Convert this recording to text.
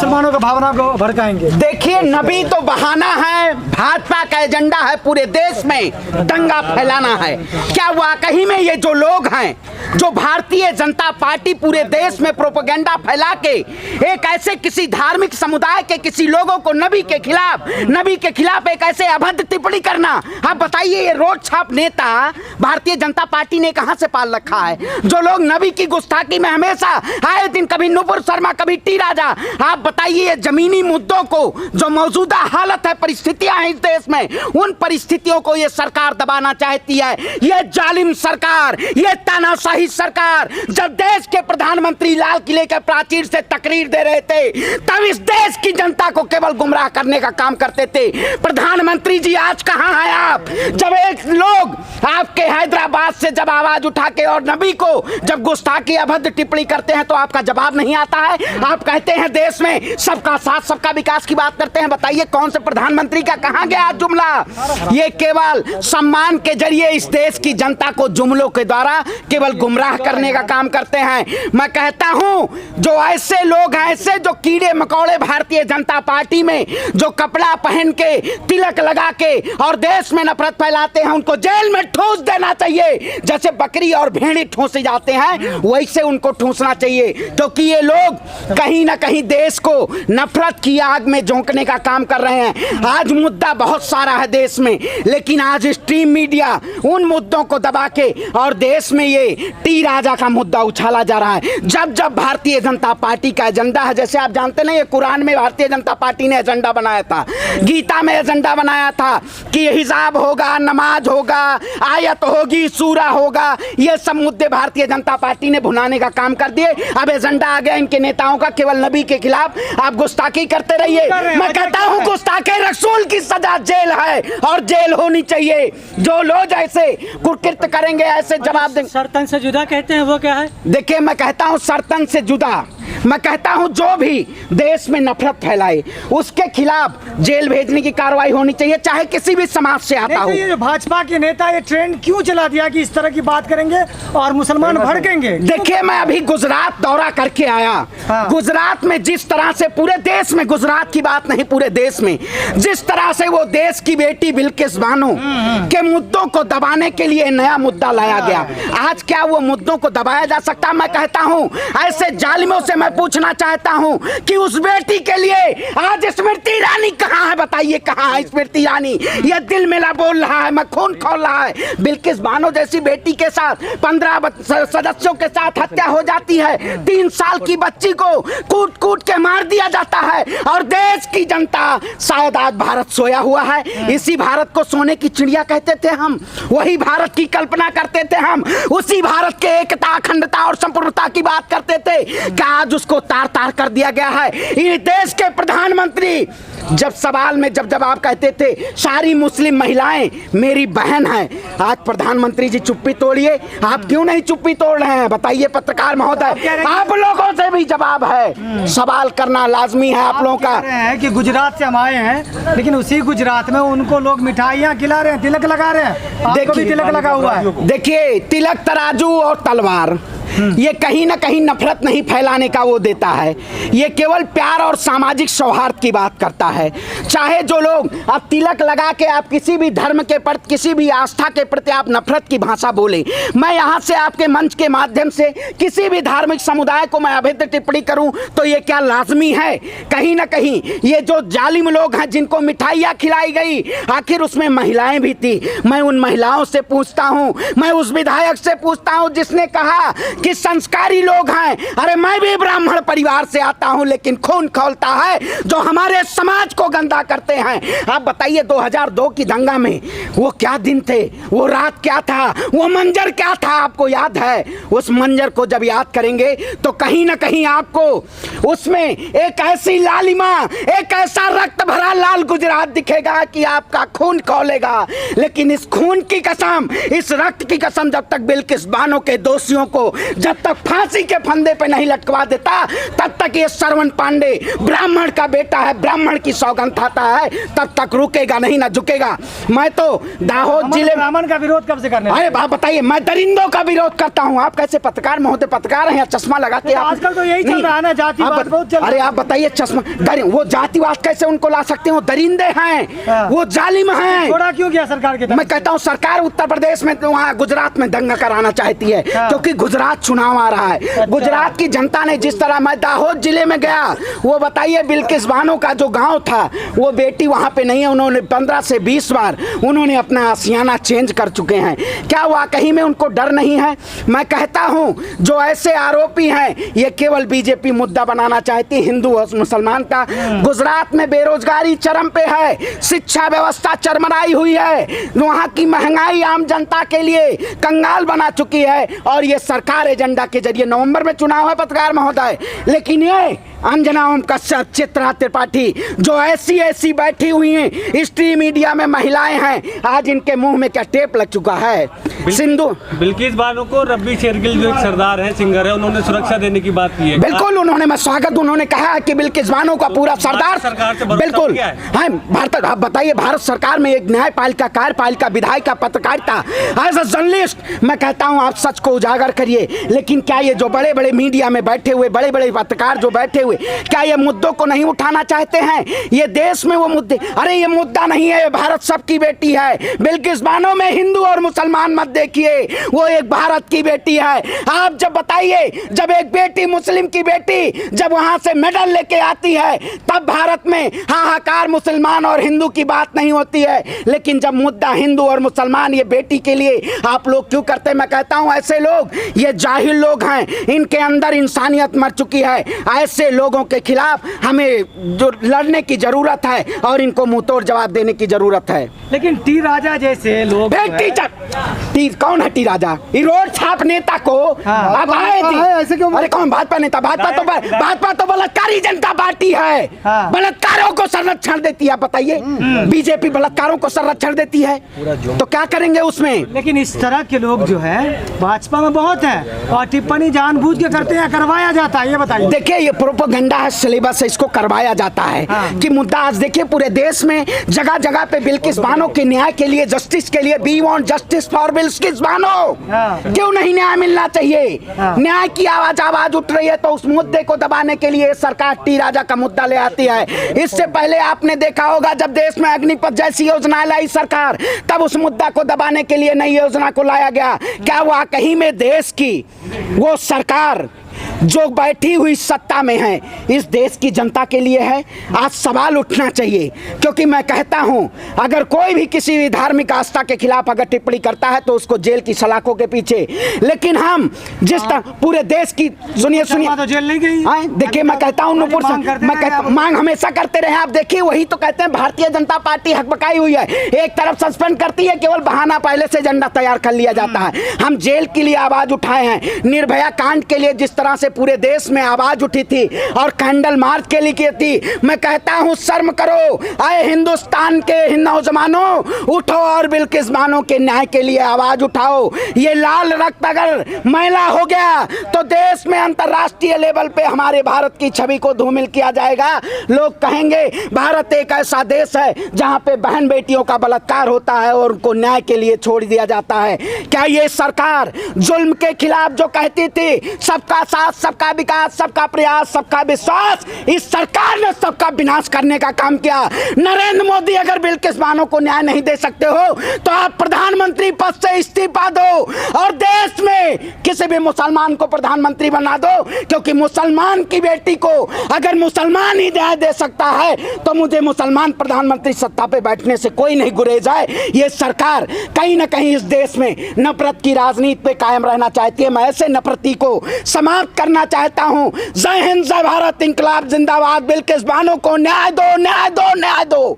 मुसलमानों का भावना को भड़काएंगे। देखिए, नबी तो बहाना है, भाजपा का एजेंडा है पूरे देश में दंगा फैलाना है। क्या वाकई में ये जो लोग हैं, जो भारतीय जनता पार्टी पूरे देश में प्रोपेगेंडा फैला के एक ऐसे किसी धार्मिक समुदाय के किसी लोगों को नबी के खिलाफ एक ऐसे अभद्र टिप्पणी करना, आप बताइए ये रोड छाप नेता भारतीय जनता पार्टी ने कहां से पाल रखा है? जो लोग नबी की गुस्ताखी में हमेशा आए दिन, कभी नुपुर शर्मा कभी टी राजा, आप बताइए ये जमीनी मुद्दों को, जो मौजूदा हालत है, परिस्थितियां हैं इस देश में, उन परिस्थितियों को ये सरकार दबाना चाहती है। ये जालिम सरकार, ये तानाशाही सरकार, जब देश के प्रधानमंत्री लाल किले के प्राचीर से तकरीर दे रहे थे, तब इस देश की जनता को केवल गुमराह करने का काम करते थे। प्रधानमंत्री जी आज कहां हैं आप? जब एक लोग आपके हैदराबाद से जब आवाज उठा के और नबी को जब गुस्ताखी अभद्र टिप्पणी करते हैं तो आपका जवाब नहीं आता है। आप कहते हैं देश में सबका साथ सबका विकास की बात करते हैं, बताइए कौन से प्रधानमंत्री का कहां गया जुमला? ये केवल सम्मान के जरिए इस देश की जनता को जुमलों के द्वारा केवल गुमराह करने का काम करते हैं। मैं कहता हूं जो ऐसे लोग हैं, ऐसे जो कीड़े मकोड़े भारतीय जनता पार्टी में जो कपड़ा पहन के तिलक लगा के और देश में नफरत फैलाते हैं, उनको जेल में ठूस देना चाहिए। जैसे बकरी और भेड़ी ठूसे जाते हैं वैसे उनको ठूसना चाहिए, क्योंकि ये लोग कहीं ना कहीं देश को नफरत की आग में झोंकने का काम कर रहे हैं। आज मुद्दा बहुत सारा है देश में, लेकिन आज स्ट्रीम मीडिया उन मुद्दों को दबा के और देश में ये टी राजा का मुद्दा उछाला जा रहा है। जब जब भारतीय जनता पार्टी का एजेंडा है, जैसे आप जानते नहीं, ये कुरान में भारतीय जनता पार्टी ने एजेंडा बनाया था, गीता में एजेंडा बनाया था कि हिजाब होगा, नमाज होगा, आयत होगी, सूरा होगा, ये सब मुद्दे भारतीय जनता पार्टी ने भुनाने का काम कर दिए। अब एजेंडा आ गया इनके नेताओं का, केवल नबी के खिलाफ आप गुस्ताखी करते रहिए। मैं कहता हूं गुस्ताखे रसूल की सजा जेल है और जेल होनी चाहिए। जो लोग ऐसे कुकृत्य करेंगे, ऐसे जवाब देंगे। सरतन से जुदा कहते हैं, वो क्या है? देखिए, मैं कहता हूं सरतन से जुदा, मैं कहता हूं जो भी देश में नफरत फैलाए उसके खिलाफ जेल भेजने की कार्रवाई होनी चाहिए, चाहे किसी भी समाज से आता हो। ये भाजपा के नेता ये ट्रेंड क्यों चला दिया कि इस तरह की बात करेंगे और मुसलमान भड़केंगे? देखिए, मैं अभी गुजरात दौरा करके आया। गुजरात में जिस तरह से, पूरे देश में, गुजरात की बात नहीं पूरे देश में, जिस तरह से वो देश की बेटी बिल्किस बानो के मुद्दों को दबाने के लिए नया मुद्दा लाया गया, आज क्या वो मुद्दों को दबाया जा सकता? मैं कहता हूं ऐसे जालिमों से मैं पूछना चाहता हूं कि उस बेटी के लिए आज स्मृति ईरानी कहां है? बताइए कहां है स्मृति ईरानी? ये दिल मिला बोल रहा है, मैं खून खोल रहा है। बिल्किस बानो जैसी बेटी के साथ 15 सदस्यों के साथ हत्या हो जाती है, 3 साल की बच्ची को कूट कूट के मार दिया जाता है और देश की जनता, शायद आज भारत सोया हुआ है। इसी भारत को सोने की चिड़िया कहते थे हम, वही भारत की कल्पना करते थे हम, उसी भारत के एकता, अखंडता और संपूर्णता की बात करते थे। क्या आज उसको तार तार कर दिया गया है? ये देश के प्रधानमंत्री जब सवाल में जब आप कहते थे सारी मुस्लिम महिलाएं मेरी बहन है, आज प्रधानमंत्री जी चुप्पी तोड़िए। आप क्यों नहीं चुप्पी तोड़ रहे हैं? बताइए पत्रकार महोदय, आप लोगों से भी जवाब है, सवाल करना लाजमी है आप लोगों का। है कि गुजरात से हम आए हैं, लेकिन उसी गुजरात में उनको लोग मिठाइयाँ खिला रहे हैं, तिलक लगा रहे हैं, आपको भी तिलक लगा हुआ है। देखिए, तिलक तराजू और तलवार ये कहीं ना कहीं नफरत नहीं फैलाने का वो देता है, ये केवल प्यार और सामाजिक सौहार्द की बात करता है। चाहे जो लोग अब तिलक लगा के आप किसी भी धर्म के प्रति, किसी भी आस्था के प्रति आप नफरत की भाषा बोले, मैं यहाँ से आपके मंच के माध्यम से किसी भी धार्मिक समुदाय को मैं अभद्र टिप्पणी करूं तो ये क्या लाजमी है? कहीं ना कहीं ये जो जालिम लोग हैं जिनको मिठाइयाँ खिलाई गई, आखिर उसमें महिलाएं भी थी। मैं उन महिलाओं से पूछता हूँ, मैं उस विधायक से पूछता हूँ जिसने कहा कि संस्कारी लोग हैं, अरे मैं भी ब्राह्मण परिवार से आता हूं, लेकिन खून खौलता है जो हमारे समाज को गंदा करते हैं। आप बताइए 2002 की दंगा में वो क्या दिन थे, वो रात क्या था, वो मंजर क्या था? आपको याद है? उस मंजर को जब याद करेंगे तो कहीं ना कहीं आपको उसमें एक ऐसी लालिमा, एक ऐसा रक्त भरा लाल गुजरात दिखेगा कि आपका खून खौलेगा। लेकिन इस खून की कसम, इस रक्त की कसम जब तक बिल्किस बानो के दोषियों को जब तक फांसी के फंदे पे नहीं लटकवा देता तब तक ये श्रवण पांडे ब्राह्मण का बेटा है, ब्राह्मण की सौगंध खाता है, तब तक रुकेगा नहीं, ना झुकेगा। मैं तो दाहोद जिले ब्राह्मण का विरोध कब से करने? अरे बात बताइए, मैं दरिंदों का विरोध करता हूँ। आप कैसे पत्रकार महोदय पत्रकार हैं, चश्मा लगा के आजकल तो यही चल रहा है ना, जातिवाद बहुत चल रहा है। अरे आप बताइए चश्मा वो जातिवाद कैसे उनको ला सकते हो? दरिंदे हैं, वो जालिम हैं। थोड़ा क्यों किया सरकार के? मैं कहता हूँ सरकार उत्तर प्रदेश में, वहाँ गुजरात में दंगा कराना चाहती है क्योंकि गुजरात चुनाव आ रहा है। गुजरात की जनता ने जिस तरह, मैं दाहोद जिले में गया, वो बताइए बिल्किस बानो का जो गांव था, वो बेटी वहाँ पे नहीं है। उन्होंने 15 से 20 बार उन्होंने अपना आशियाना चेंज कर चुके हैं। क्या वाकई में उनको डर नहीं है? मैं कहता हूँ जो ऐसे आरोपी हैं ये केवल बीजेपी मुद्दा बनाना चाहती है, हिंदू और मुसलमान का। गुजरात में बेरोजगारी चरम पे है, शिक्षा व्यवस्था चरमराई हुई है, वहाँ की महंगाई आम जनता के लिए कंगाल बना चुकी है। और ये सरकार एजेंडा के जरिए, नवंबर में चुनाव है पत्रकार महोदय, लेकिन ये अंजना ओम कश्यप, चित्रा त्रिपाठी जो ऐसी बैठी हुई हैं, स्ट्रीम मीडिया में महिलाएं हैं, आज इनके मुंह में क्या टेप लग चुका है। सिंधु बिल्किस बानो को रब्बी शेरगिल जो एक सरदार है, सिंगर है, उन्होंने सुरक्षा देने की बात की है। बिल्कुल उन्होंने, मैं स्वागत, उन्होंने कहा कि बिल्किस बानो का पूरा सरदार सरकार से बिल्कुल है। भारत, आप बताइए, भारत सरकार में एक न्यायपालिका, कार्यपालिका, विधायिका, पत्रकारिता, एज अ जर्नलिस्ट मैं कहता हूं आप सच को उजागर करिए। लेकिन क्या ये जो बड़े बड़े मीडिया में बैठे हुए बड़े बड़े पत्रकार जो बैठे हुए, क्या ये मुद्दों को नहीं उठाना चाहते हैं? ये देश में वो मुद्दे, अरे ये मुद्दा नहीं है, भारत सबकी बेटी है। बिल्किस बानो में हिंदू और मुसलमान मत देखिए, वो एक भारत की बेटी है। आप जब बताइए, जब एक बेटी, मुस्लिम की बेटी जब वहां से मेडल लेके आती है, तब भारत में हाहाकार मुसलमान और हिंदू की बात नहीं होती है। लेकिन जब मुद्दा हिंदू और मुसलमान, ये बेटी के लिए आप लोग क्यों करते? मैं कहता हूं ऐसे लोग, ये जाहिल लोग हैं, इनके अंदर इंसानियत मर चुकी है। ऐसे लोगों के खिलाफ हमें जो लड़ने की जरूरत है और इनको मुंहतोड़ जवाब देने की जरूरत है। लेकिन टी राजा जैसे लोग, कौन है टी राजा? रोड छाप नेता को अब आए ऐसे क्यों? अरे कौन भाजपा नेता? भाजपा तो बलात्कारी जनता पार्टी है, बलात्कारों को संरक्षण देती है। बताइए, बीजेपी बलात्कारों को संरक्षण देती है, तो क्या करेंगे उसमें? लेकिन इस तरह के लोग जो है भाजपा में बहुत है और टिप्पणी जानबूझ के करते हैं, करवाया जाता है। ये बताइए। देखिए, ये प्रोपेगेंडा है, सिलेबस है, इसको करवाया जाता है कि मुद्दा आज देखिए पूरे देश में जगह जगह पे बिल्किस बानो के न्याय के लिए, जस्टिस के लिए, we want justice for Bilkis Bano. क्यों नहीं न्याय मिलना चाहिए? न्याय की आवाज उठ रही है, तो उस मुद्दे को दबाने के लिए सरकार टी राजा का मुद्दा ले आती है। इससे पहले आपने देखा होगा जब देश में अग्निपथ जैसी योजना लाई सरकार, तब उस मुद्दा को दबाने के लिए नई योजना को लाया गया। क्या वाकई में देश की वो सरकार जो बैठी हुई सत्ता में है, इस देश की जनता के लिए है? आज सवाल उठना चाहिए, क्योंकि मैं कहता हूं अगर कोई भी किसी भी धार्मिक आस्था के खिलाफ अगर टिप्पणी करता है तो उसको जेल की सलाखों के पीछे, लेकिन हम जिस तरह पूरे देश की, सुनिए तो जेल नहीं गई। देखिए, मैं कहता हूं नुपुर, मैं कहता मांग हमेशा करते रहे। आप देखिए, वही तो कहते हैं भारतीय जनता पार्टी हकबकाई हुई है, एक तरफ सस्पेंड करती है, केवल बहाना पहले से एजेंडा तैयार कर लिया जाता है। हम जेल के लिए आवाज उठाए हैं, निर्भया कांड के लिए जिस तरह से पूरे देश में आवाज उठी थी और कैंडल मार्च के लिए की थी, मैं कहता हूं शर्म करो। आए हिंदुस्तान के नौजवानों, उठो और बिल्किस बानो के न्याय के लिए आवाज उठाओ। ये लाल रक्त अगर मैला हो गया तो देश में अंतर्राष्ट्रीय लेवल पे हमारे भारत की छवि को धूमिल किया जाएगा। लोग कहेंगे भारत एक ऐसा देश है जहां पे बहन बेटियों का बलात्कार होता है और उनको न्याय के लिए छोड़ दिया जाता है। क्या ये सरकार जुल्म के खिलाफ जो कहती थी सबका साथ, सबका विकास, सबका प्रयास, सबका विश्वास, इस सरकार ने सबका विनाश करने का काम किया। नरेंद्र मोदी अगर बिल्किस बानो को न्याय नहीं दे सकते हो तो आप प्रधानमंत्री पद से इस्तीफा दो और देश में किसी भी मुसलमान को प्रधानमंत्री बना दो, क्योंकि मुसलमान की बेटी को अगर मुसलमान ही न्याय दे सकता है तो मुझे मुसलमान प्रधानमंत्री सत्ता पे बैठने से कोई नहीं गुरेज है। ये सरकार कहीं ना कहीं इस देश में नफरत की राजनीति पे कायम रहना चाहती है। मैं ऐसे नफरती को समाप्त करना चाहता हूं। जय हिंद, जय भारत, इंकलाब जिंदाबाद। बिल्किस बानो को न्याय दो, न्याय दो, न्याय दो।